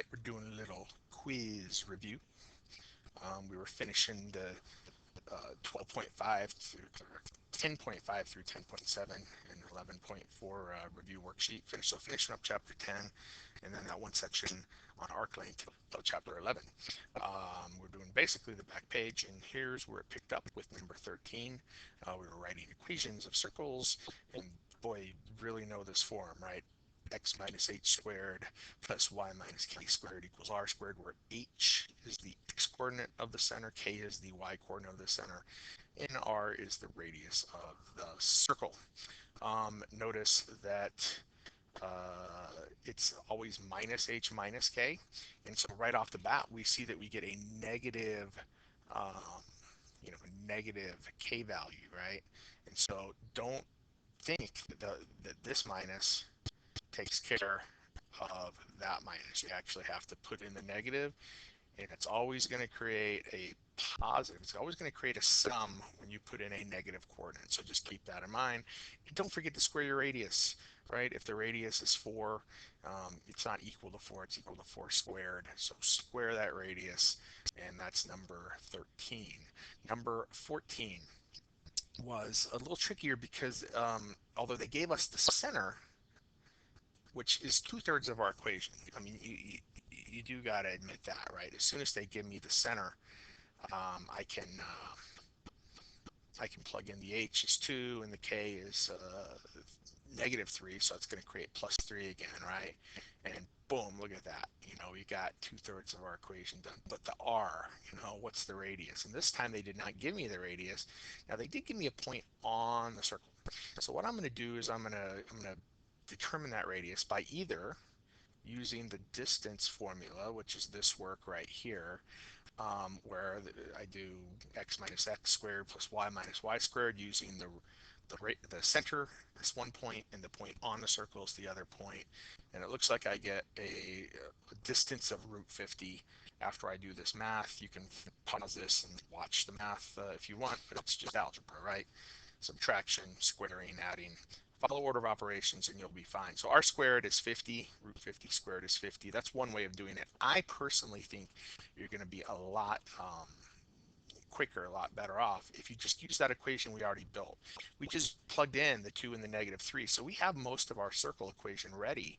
right, we're doing a little quiz review. We were finishing the 12.5 through 10.5 through 10.7 and 11.4 review worksheet. Finishing up chapter 10, and then that one section on arc length of chapter 11. We're doing basically the back page, and here's where it picked up with number 13. We were writing equations of circles, and boy, you really know this form, right? X minus h squared plus y minus k squared equals r squared, where h is the x coordinate of the center, k is the y coordinate of the center, and r is the radius of the circle. Notice that it's always minus h minus k, and so right off the bat we see that we get a negative um, negative k value, right? And so don't think that this minus takes care of that minus. You actually have to put in the negative, and it's always going to create a positive. It's always going to create a sum when you put in a negative coordinate. So just keep that in mind. And don't forget to square your radius, right? If the radius is 4, it's not equal to 4, it's equal to 4 squared. So square that radius, and that's number 13. Number 14 was a little trickier because although they gave us the center, which is 2/3 of our equation. I mean, you do got to admit that, right? As soon as they give me the center, um, I can uh, I can plug in the h is 2 and the k is -3, so it's going to create +3 again, right? And boom, look at that. We got 2/3 of our equation done. But the r, what's the radius? And this time they did not give me the radius. Now they did give me a point on the circle. So what I'm going to do is I'm going to determine that radius by either using the distance formula, which is this work right here, where I do x minus x squared plus y minus y squared using the center, this one point, and the point on the circle is the other point. And it looks like I get a distance of √50 after I do this math. You can pause this and watch the math if you want, but it's just algebra, right? Subtraction, squaring, adding. Follow order of operations and you'll be fine. So r squared is 50, √50 squared is 50. That's one way of doing it. I personally think you're going to be a lot quicker, a lot better off if you just use that equation we already built. We just plugged in the 2 and the -3, so we have most of our circle equation ready.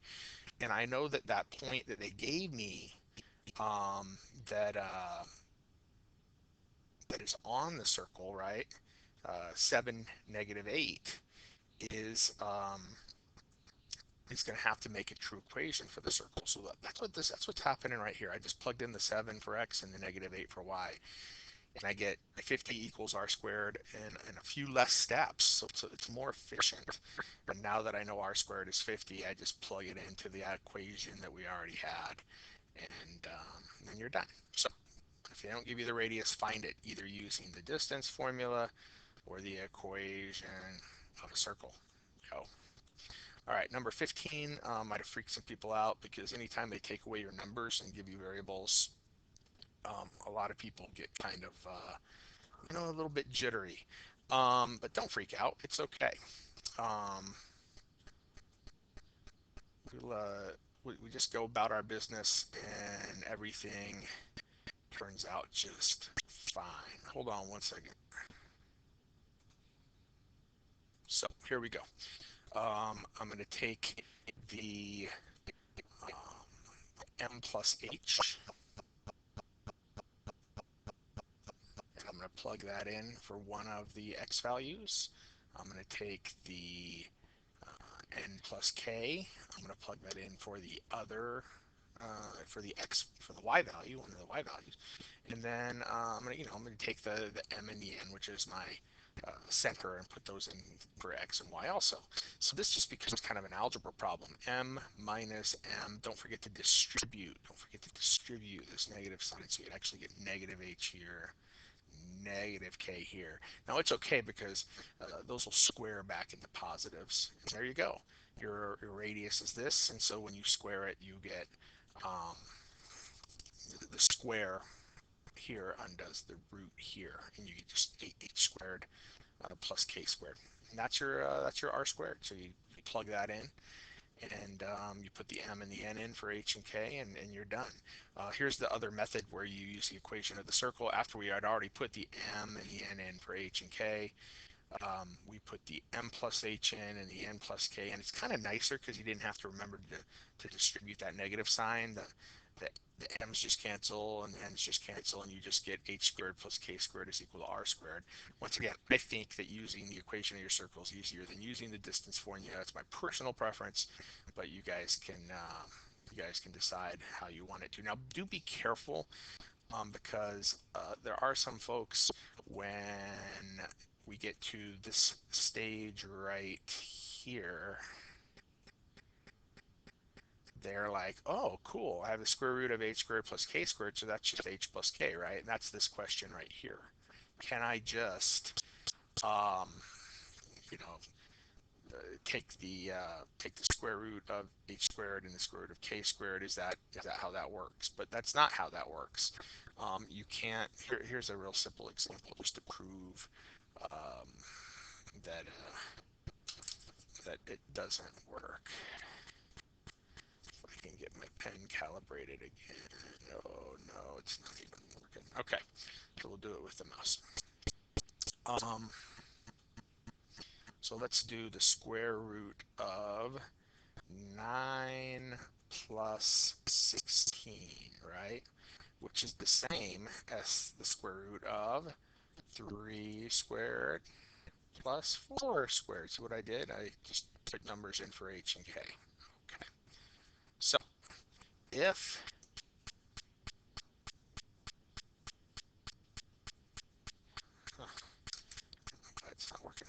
And I know that that point that they gave me um, that that is on the circle, right? 7, -8 is going to have to make a true equation for the circle. So that's what's happening right here. I just plugged in the 7 for x and the -8 for y, and I get 50 equals r squared and a few less steps. So it's more efficient. And now that I know r squared is 50, I just plug it into the equation that we already had, and then you're done. So if they don't give you the radius, find it either using the distance formula or the equation of a circle. Go. All right, number 15 might have freaked some people out because anytime they take away your numbers and give you variables, a lot of people get kind of, a little bit jittery. But don't freak out. It's okay. Um, we'll, we just go about our business and everything turns out just fine. Hold on one second. So here we go. I'm going to take the m plus h, and I'm going to plug that in for one of the x values. I'm going to take the n plus k. I'm going to plug that in for the other, for the y value, one of the y values. And then I'm going to take the m and the n, which is my center, and put those in for x and y also. So this just becomes kind of an algebra problem. M minus m. Don't forget to distribute. Don't forget to distribute this negative sign, so you'd actually get -h here, -k here. Now it's okay because those will square back into positives. And there you go. Your radius is this, and so when you square it, you get um, the square here undoes the root here, and you get just 8h squared plus k squared. And that's your r squared. So you plug that in, and you put the m and the n in for h and k, and you're done. Here's the other method where you use the equation of the circle. After we had already put the m and the n in for h and k, we put the m plus h in and the n plus k, and it's kind of nicer because you didn't have to remember to distribute that negative sign. The m's just cancel and the n's just cancel, and you just get h squared plus k squared is equal to r squared. Once again, I think that using the equation of your circle is easier than using the distance formula. That's my personal preference, but you guys can decide how you want it to. Now, do be careful because there are some folks when we get to this stage right here, they're like, oh, cool, I have the square root of h squared plus k squared, so that's just h plus k, right? And that's this question right here. Can I just, um, you know, take the square root of h squared and the square root of k squared? Is that how that works? But that's not how that works. You can't. Here's a real simple example just to prove um, that that it doesn't work. If I can get my pen calibrated again. Oh no, it's not even working. Okay, so we'll do it with the mouse. Um, so let's do the square root of 9 plus 16, right? Which is the same as the square root of 3 squared plus 4 squared. See what I did? I just put numbers in for h and k. Okay. So if it's not working.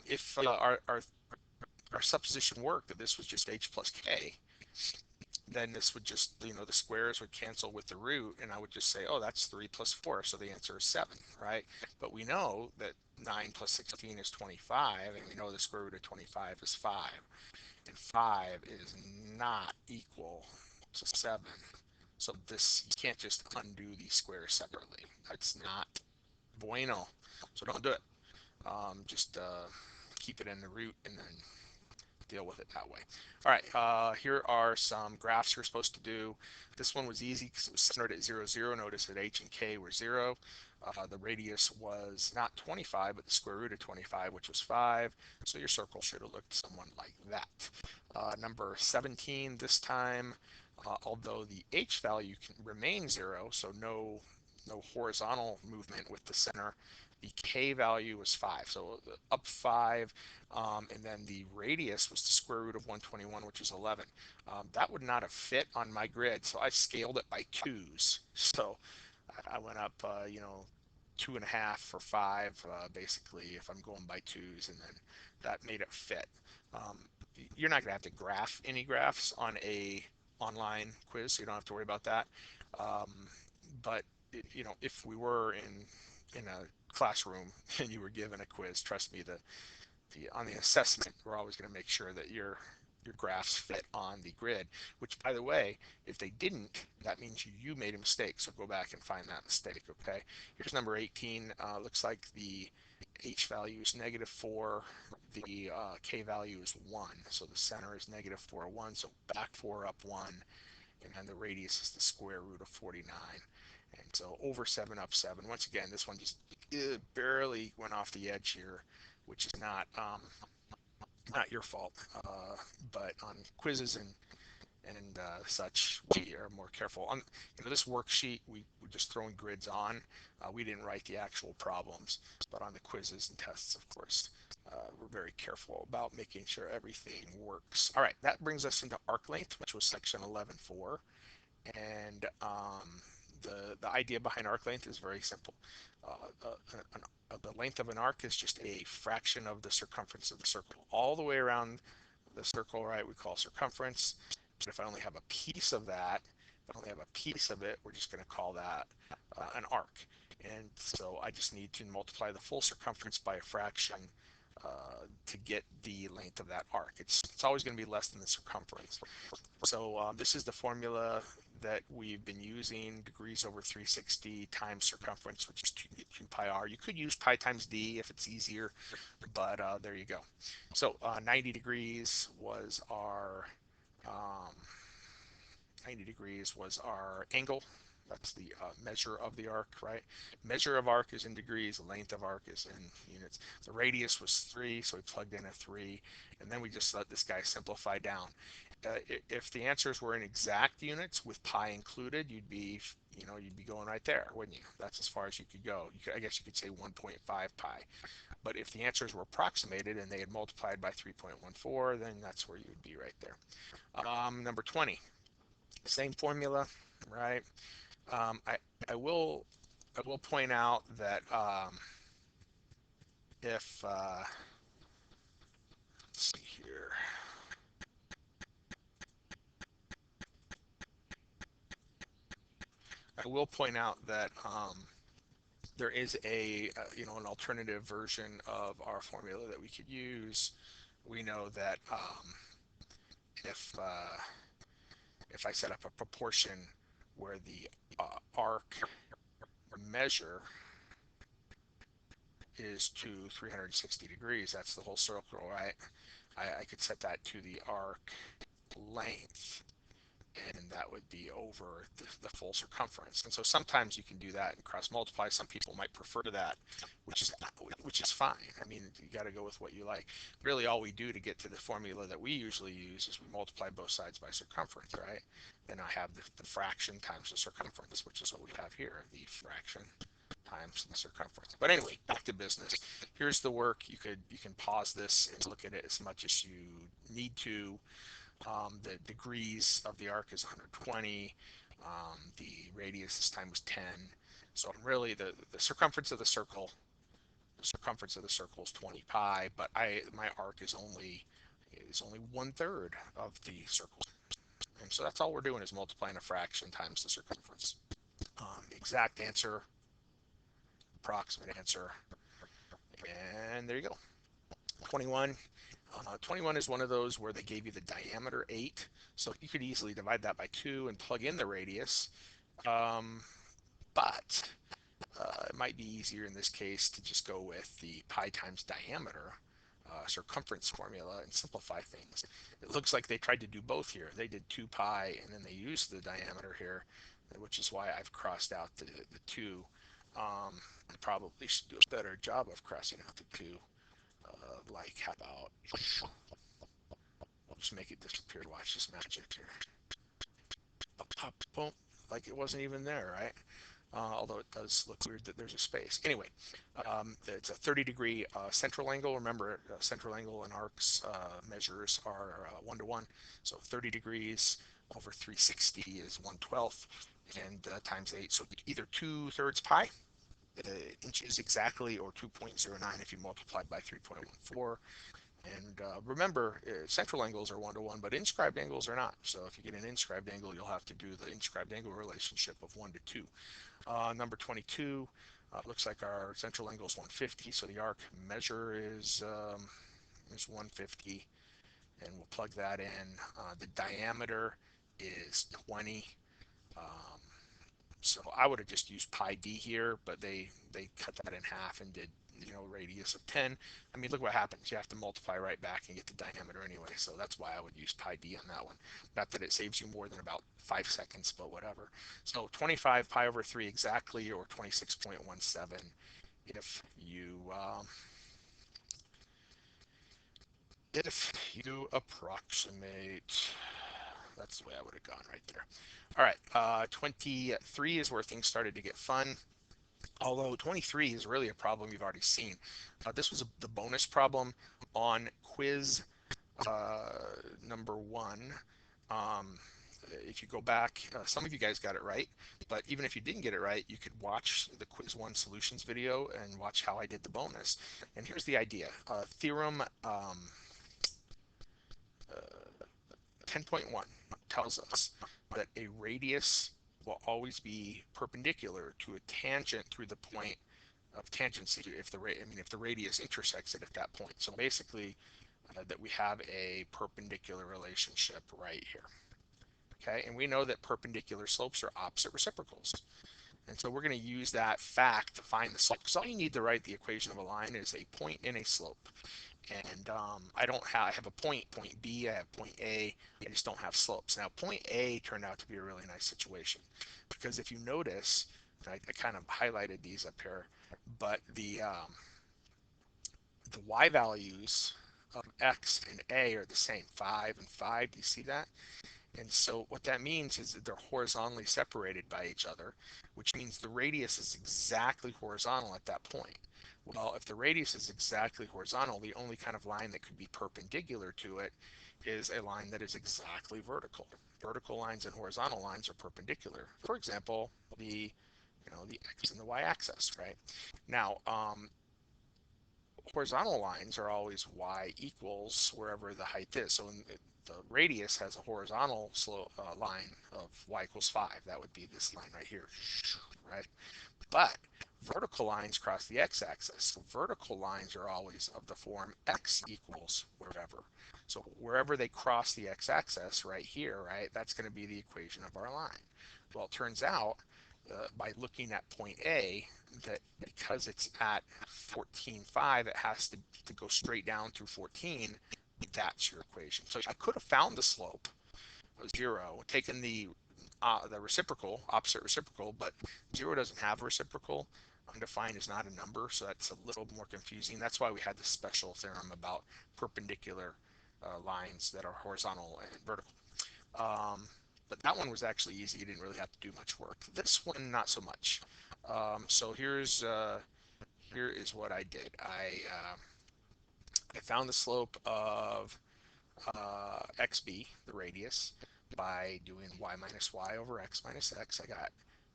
If our supposition worked that this was just h plus k, then this would just, the squares would cancel with the root, and I would just say, oh, that's 3 plus 4, so the answer is 7, right? But we know that 9 plus 16 is 25, and we know the square root of 25 is 5, and 5 is not equal to 7. So this, you can't just undo these squares separately. That's not bueno, so don't do it. Just keep it in the root and then deal with it that way. All right, here are some graphs you're supposed to do. This one was easy because it was centered at 0, 0. Notice that h and k were 0. The radius was not 25, but the square root of 25, which was 5. So your circle should have looked somewhat like that. Number 17 this time, although the h value can remain 0, so no horizontal movement with the center, the k value was 5, so up 5, and then the radius was the square root of 121, which is 11. That would not have fit on my grid, so I scaled it by 2's. So I went up, 2.5 for 5, basically, if I'm going by 2's, and then that made it fit. You're not going to have to graph any graphs on a online quiz, so you don't have to worry about that. But if we were in a classroom and you were given a quiz, trust me, on the assessment, we're always going to make sure that your graphs fit on the grid, which, by the way, if they didn't, that means you made a mistake, so go back and find that mistake. Okay, here's number 18. Looks like the h value is -4, the k value is 1, so the center is -4, 1, so back 4, up 1, and then the radius is the square root of 49. And so over 7, up 7. Once again, this one just barely went off the edge here, which is not your fault. But on quizzes and such, we are more careful. On this worksheet, we're just throwing grids on. We didn't write the actual problems, but on the quizzes and tests, of course, we're very careful about making sure everything works. All right, that brings us into arc length, which was section 11.4. And the idea behind arc length is very simple. The length of an arc is just a fraction of the circumference of the circle. All the way around the circle, right, we call circumference. But if I only have a piece of that, if I only have a piece of it, we're just going to call that an arc. And so I just need to multiply the full circumference by a fraction to get the length of that arc. It's always going to be less than the circumference. So this is the formula that we've been using, degrees over 360 times circumference, which is 2 pi r. You could use pi times d if it's easier, but there you go. So 90 degrees was our um, 90 degrees was our angle. That's the measure of the arc, right? Measure of arc is in degrees, length of arc is in units. The radius was 3, so we plugged in a 3, and then we just let this guy simplify down. If the answers were in exact units with pi included, you'd be going right there, wouldn't you? That's as far as you could go. I guess you could say 1.5 pi. But if the answers were approximated and they had multiplied by 3.14, then that's where you would be right there. Number 20, same formula, right? Um, I, I will point out that if let's see here, I will point out that there is an alternative version of our formula that we could use. We know that if if I set up a proportion where the arc measure is to 360 degrees, that's the whole circle, right? I could set that to the arc length, and that would be over the full circumference. And so sometimes you can do that and cross multiply. Some people might prefer that, which is fine. I mean, you got to go with what you like. Really, all we do to get to the formula that we usually use is we multiply both sides by circumference, right? Then I have the fraction times the circumference, which is what we have here, the fraction times the circumference. But anyway, back to business. Here's the work. You can pause this and look at it as much as you need to. The degrees of the arc is 120. The radius this time was 10. So really the circumference of the circle is 20 pi, but my arc is only 1/3 of the circle. And so that's all we're doing is multiplying a fraction times the circumference. Exact answer, approximate answer, and there you go. 21. 21 is one of those where they gave you the diameter 8, so you could easily divide that by 2 and plug in the radius. But it might be easier in this case to just go with the pi times diameter circumference formula and simplify things. It looks like they tried to do both here. They did 2 pi and then they used the diameter here, which is why I've crossed out the 2. I probably should do a better job of crossing out the 2. Like, how about, I'll just make it disappear. Watch this magic here. Pop, boom, like it wasn't even there, right? Although it does look weird that there's a space. Anyway, it's a 30-degree central angle. Remember, central angle and arcs measures are 1-to-1. So 30 degrees over 360 is 1/12, and times 8. So either 2/3 pi inches exactly, or 2.09 if you multiply by 3.14. And remember, central angles are 1-to-1, but inscribed angles are not. So if you get an inscribed angle, you'll have to do the inscribed angle relationship of 1-to-2. Number 22, looks like our central angle is 150, so the arc measure is 150, and we'll plug that in. The diameter is 20. So I would have just used pi d here, but they cut that in half and did radius of 10. I mean, look what happens. You have to multiply right back and get the diameter anyway. So that's why I would use pi d on that one. Not that it saves you more than about 5 seconds, but whatever. So 25 pi over 3 exactly, or 26.17 if you approximate. That's the way I would have gone right there. All right, 23 is where things started to get fun. Although 23 is really a problem you've already seen. This was the bonus problem on quiz number 1. If you go back, some of you guys got it right, but even if you didn't get it right, you could watch the quiz 1 solutions video and watch how I did the bonus. And here's the idea. Theorem 10.1 tells us that a radius will always be perpendicular to a tangent through the point of tangency if the radius intersects it at that point. So basically, that we have a perpendicular relationship right here. Okay, and we know that perpendicular slopes are opposite reciprocals. And so we're going to use that fact to find the slope. Because all you need to write the equation of a line is a point and a slope. And I have a point B, I have point A, I just don't have slopes. Now point A turned out to be a really nice situation, because if you notice, I kind of highlighted these up here, but the y values of x and a are the same, 5 and 5. Do you see that? And so what that means is that they're horizontally separated by each other, which means the radius is exactly horizontal at that point. Well, if the radius is exactly horizontal, the only kind of line that could be perpendicular to it is a line that is exactly vertical. Vertical lines and horizontal lines are perpendicular. For example, the x and the y-axis, right? Now, horizontal lines are always y equals wherever the height is. So the radius has a horizontal line of y equals 5. That would be this line right here, right? But vertical lines cross the x-axis. So vertical lines are always of the form x equals wherever. So wherever they cross the x-axis right here, right, that's going to be the equation of our line. Well, it turns out by looking at point A, that because it's at 14.5, it has to go straight down through 14. That's your equation. So I could have found the slope of 0, taken the reciprocal, opposite reciprocal, but 0 doesn't have a reciprocal. Undefined is not a number, so that's a little more confusing. That's why we had this special theorem about perpendicular lines that are horizontal and vertical. But that one was actually easy. You didn't really have to do much work. This one, not so much. So here is what I did. I found the slope of xb, the radius, by doing y minus y over x minus x. I got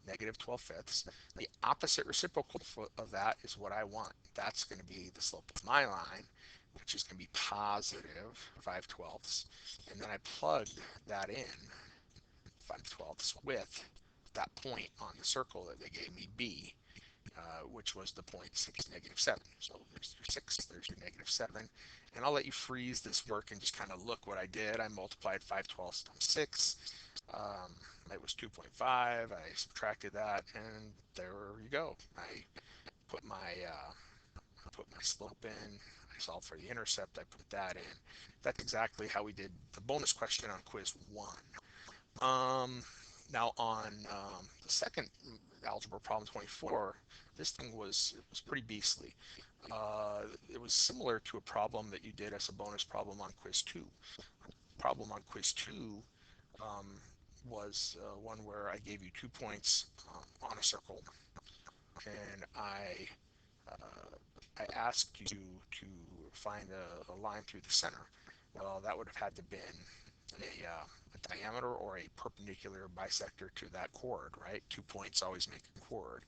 negative 12/5. The opposite reciprocal of that is what I want. That's going to be the slope of my line, which is going to be positive 5/12. And then I plugged that in, 5/12 with that point on the circle that they gave me, B, which was the point 6, -7. So there's your 6, there's your -7. And I'll let you freeze this work and just kind of look what I did. I multiplied 5/12 times 6. It was 2.5. I subtracted that, and there you go. I put my slope in. I solved for the intercept. I put that in. That's exactly how we did the bonus question on quiz 1. Now on the second algebra problem 24, this thing was pretty beastly. It was similar to a problem that you did as a bonus problem on quiz 2. Problem on quiz 2 was one where I gave you 2 points on a circle, and I asked you to find a line through the center. Well, that would have had to been a diameter or a perpendicular bisector to that chord, right? 2 points always make a chord.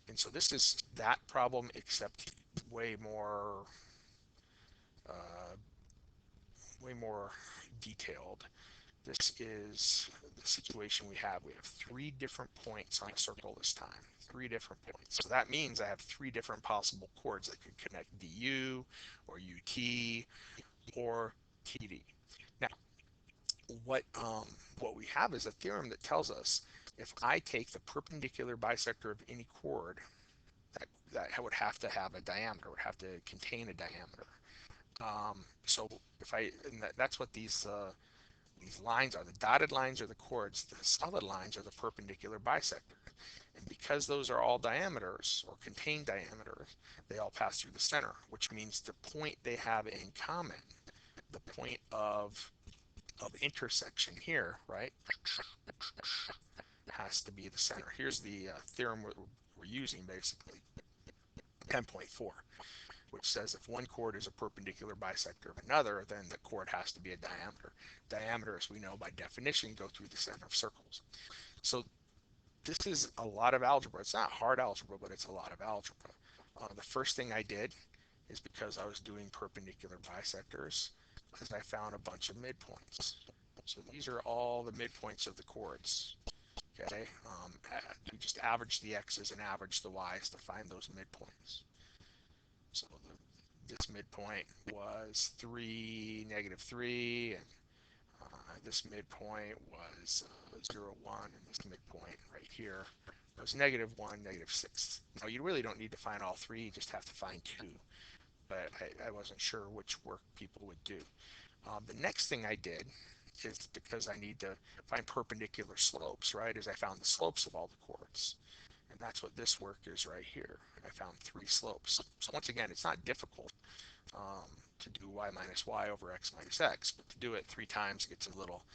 And so this is that problem, except way more detailed. This is the situation we have. We have 3 different points on a circle this time. 3 different points. So that means I have 3 different possible chords that could connect DU or UT or TD. Now, what we have is a theorem that tells us if I take the perpendicular bisector of any chord, that would have to have a diameter, would have to contain a diameter. So if that's what these lines are. The dotted lines are the chords. The solid lines are the perpendicular bisector. And because those are all diameters or contain diameters, they all pass through the center, which means the point they have in common, the point of intersection here, right, has to be the center. Here's the theorem we're using, basically, 10.4, which says if one chord is a perpendicular bisector of another, then the chord has to be a diameter. Diameter, as we know by definition, go through the center of circles. So this is a lot of algebra. It's not hard algebra, but it's a lot of algebra. The first thing I did is, because I was doing perpendicular bisectors, is I found a bunch of midpoints. So these are all the midpoints of the chords. Okay, you just average the x's and average the y's to find those midpoints. So this midpoint was 3, -3, and this midpoint was 0, 1, and this midpoint right here was -1, -6. Now you really don't need to find all three, you just have to find two, but I wasn't sure which work people would do. The next thing I did is, because I need to find perpendicular slopes, right, is I found the slopes of all the chords. And that's what this work is right here. I found three slopes. So once again, it's not difficult to do y minus y over x minus x, but to do it three times gets a little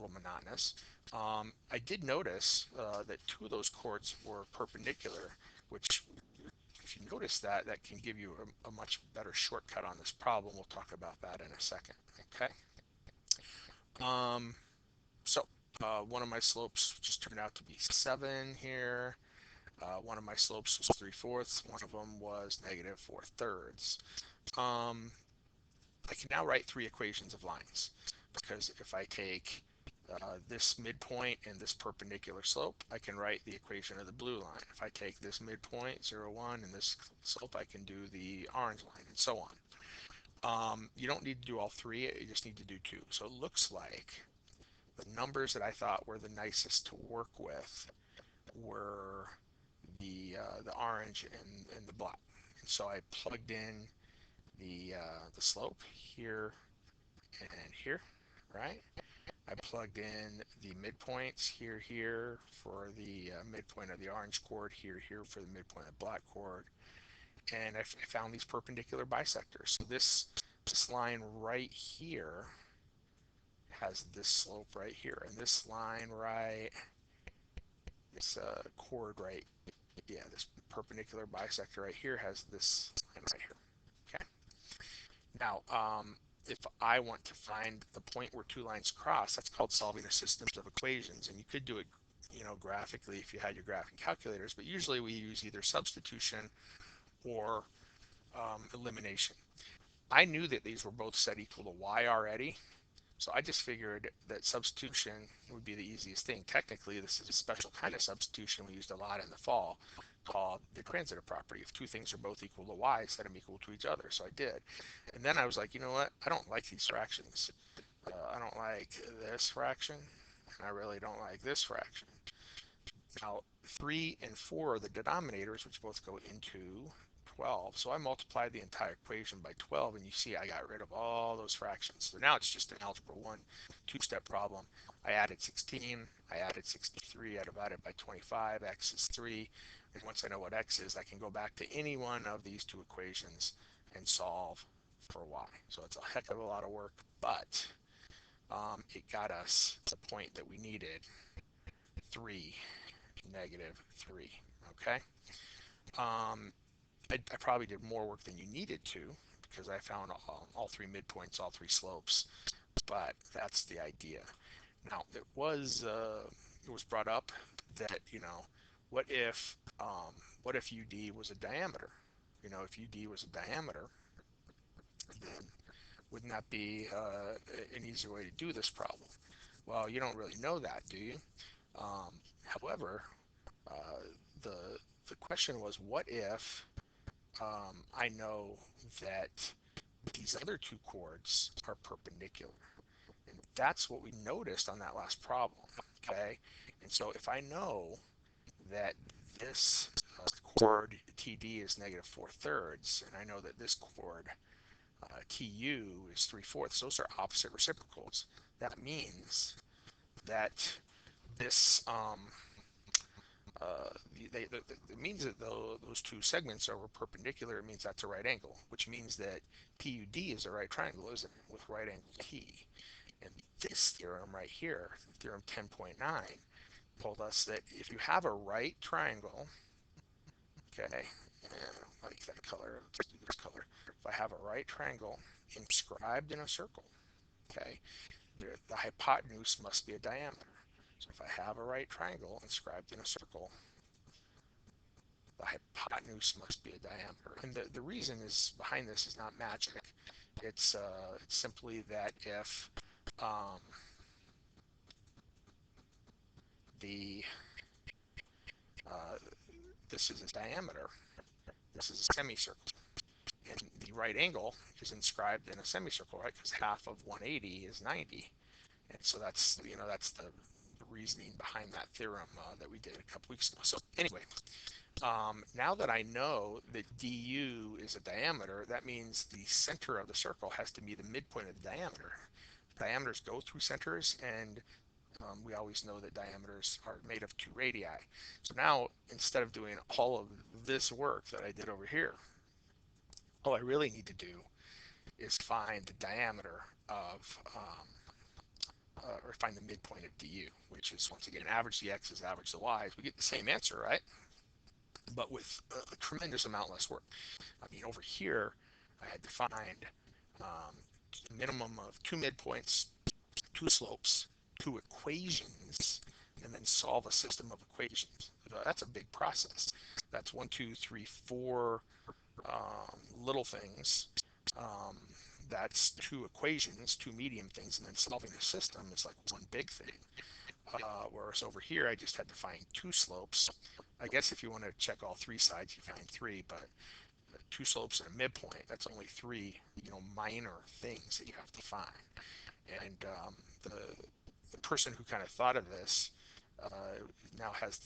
monotonous. I did notice that two of those chords were perpendicular, which, if you notice that, that can give you a much better shortcut on this problem. We'll talk about that in a second. Okay. So one of my slopes just turned out to be 7 here. One of my slopes was 3/4. One of them was -4/3. I can now write three equations of lines, because if I take this midpoint and this perpendicular slope, I can write the equation of the blue line. If I take this midpoint, 0, 1, and this slope, I can do the orange line, and so on. You don't need to do all three, you just need to do two. So it looks like the numbers that I thought were the nicest to work with were the orange and the black. And so I plugged in the slope here and here, right? I plugged in the midpoints here for the midpoint of the orange chord, here for the midpoint of the black chord, and I found these perpendicular bisectors. So this line right here has this slope right here, and this line right, this chord right, yeah, this perpendicular bisector right here has this line right here. Okay. Now, if I want to find the point where two lines cross, that's called solving a system of equations, and you could do it, graphically if you had your graphing calculators, but usually we use either substitution or elimination. I knew that these were both set equal to y already, so I just figured that substitution would be the easiest thing. Technically, this is a special kind of substitution we used a lot in the fall, called the transitive property. If two things are both equal to y, set them equal to each other. So I did. And then I was like, you know what? I don't like these fractions. I don't like this fraction, and I really don't like this fraction. Now, 3 and 4 are the denominators, which both go into 12. So I multiplied the entire equation by 12, and you see I got rid of all those fractions. So now it's just an Algebra 1 two-step problem. I added 16, I added 63, I divided by 25, x is 3. And once I know what x is, I can go back to any one of these two equations and solve for y. So it's a heck of a lot of work, but it got us the point that we needed, 3, -3. Okay. I probably did more work than you needed to, because I found all three midpoints, all three slopes, but that's the idea. Now, it was brought up that, what if UD was a diameter? If UD was a diameter, then wouldn't that be an easier way to do this problem? Well, you don't really know that, do you? However, uh, the question was, what if I know that these other two chords are perpendicular? And that's what we noticed on that last problem, okay? And so if I know that this chord TD is -4/3, and I know that this chord TU is 3/4, those are opposite reciprocals. That means that this it means that those two segments are perpendicular. It means that's a right angle, which means that PUD is a right triangle, isn't it, with right angle T. And this theorem right here, theorem 10.9, told us that if you have a right triangle, okay, I like that color, let's do this color. If I have a right triangle inscribed in a circle, okay, the hypotenuse must be a diameter. So if I have a right triangle inscribed in a circle, the hypotenuse must be a diameter. And the reason is behind this is not magic. It's simply that if the this is a diameter, this is a semicircle, and the right angle is inscribed in a semicircle, right? Because half of 180 is 90, And so that's, that's the reasoning behind that theorem that we did a couple weeks ago. So anyway, now that I know that du is a diameter, that means the center of the circle has to be the midpoint of the diameter. Diameters go through centers, and we always know that diameters are made of 2 radii. So now, instead of doing all of this work that I did over here, all I really need to do is find the diameter of, or find the midpoint of du, which is, once again, average the x's, average the y's. We get the same answer, right? But with a tremendous amount less work. I mean, over here, I had to find a minimum of 2 midpoints, 2 slopes, 2 equations, and then solve a system of equations. That's a big process. That's 1, 2, 3, 4 little things. Um, that's 2 equations, 2 medium things, and then solving the system is like one big thing. Whereas over here, I just had to find 2 slopes. I guess if you want to check all 3 sides, you find 3, but 2 slopes and a midpoint, that's only 3, minor things that you have to find. And the person who kind of thought of this now has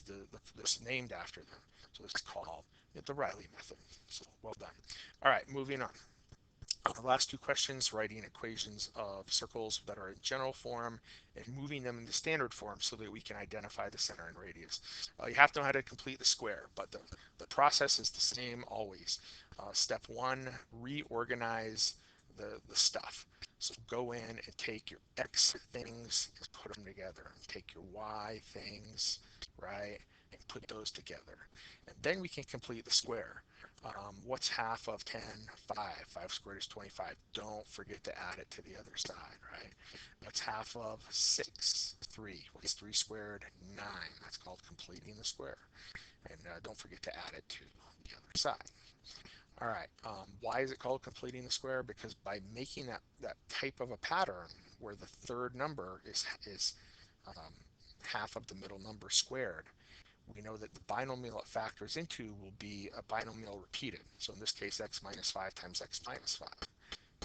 this named after them. So this is called the Riley method. So well done. All right, moving on. The last 2 questions, writing equations of circles that are in general form and moving them into standard form so that we can identify the center and radius. You have to know how to complete the square, but the process is the same always. Step 1, reorganize the stuff. So go in and take your X things and put them together. Take your Y things, right, and put those together. And then we can complete the square. What's half of 10? 5. 5 squared is 25. Don't forget to add it to the other side, right? What's half of 6? 3. What's 3 squared? 9. That's called completing the square. And don't forget to add it to the other side. All right, why is it called completing the square? Because by making that type of a pattern where the third number is half of the middle number squared, we know that the binomial it factors into will be a binomial repeated. So in this case, x minus 5 times x minus 5.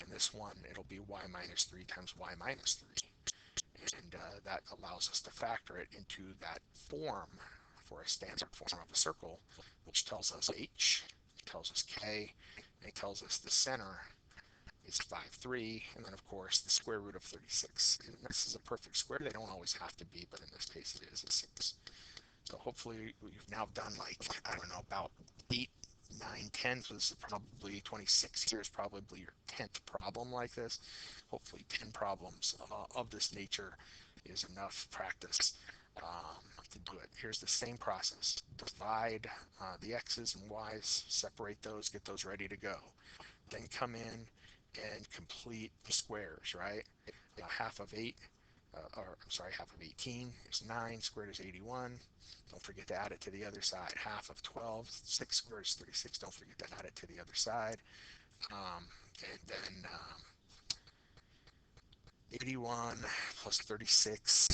In this one, it'll be y minus 3 times y minus 3. And that allows us to factor it into that form for a standard form of a circle, which tells us h, tells us k, and it tells us the center is 5, 3, and then of course the square root of 36. And this is a perfect square. They don't always have to be, but in this case it is a 6. So hopefully you've now done, like, I don't know, about 8, 9, 10. So this is probably 26 here is probably your 10th problem like this. Hopefully 10 problems of this nature is enough practice to do it. Here's the same process. Divide the x's and y's, separate those, get those ready to go. Then come in and complete the squares, right? Half of 8, half of 18 is 9, squared is 81. Don't forget to add it to the other side. Half of 12, 6 squared is 36. Don't forget to add it to the other side. And then 81 plus 36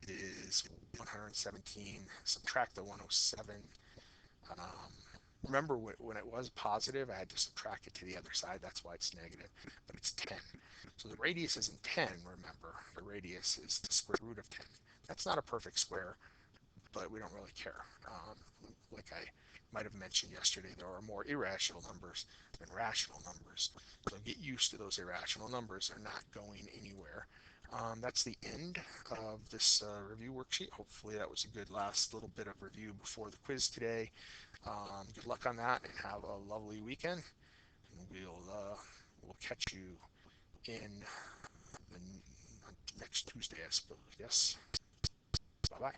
is 117. Subtract the 107. Remember when it was positive, I had to subtract it to the other side. That's why it's negative, but it's 10. So the radius isn't 10, remember. The radius is the square root of 10. That's not a perfect square, but we don't really care. Like I might have mentioned yesterday, there are more irrational numbers than rational numbers. So get used to those irrational numbers. They're not going anywhere. That's the end of this review worksheet. Hopefully that was a good last little bit of review before the quiz today. Good luck on that, and have a lovely weekend. And we'll catch you in the next Tuesday, I suppose. Yes. Bye-bye.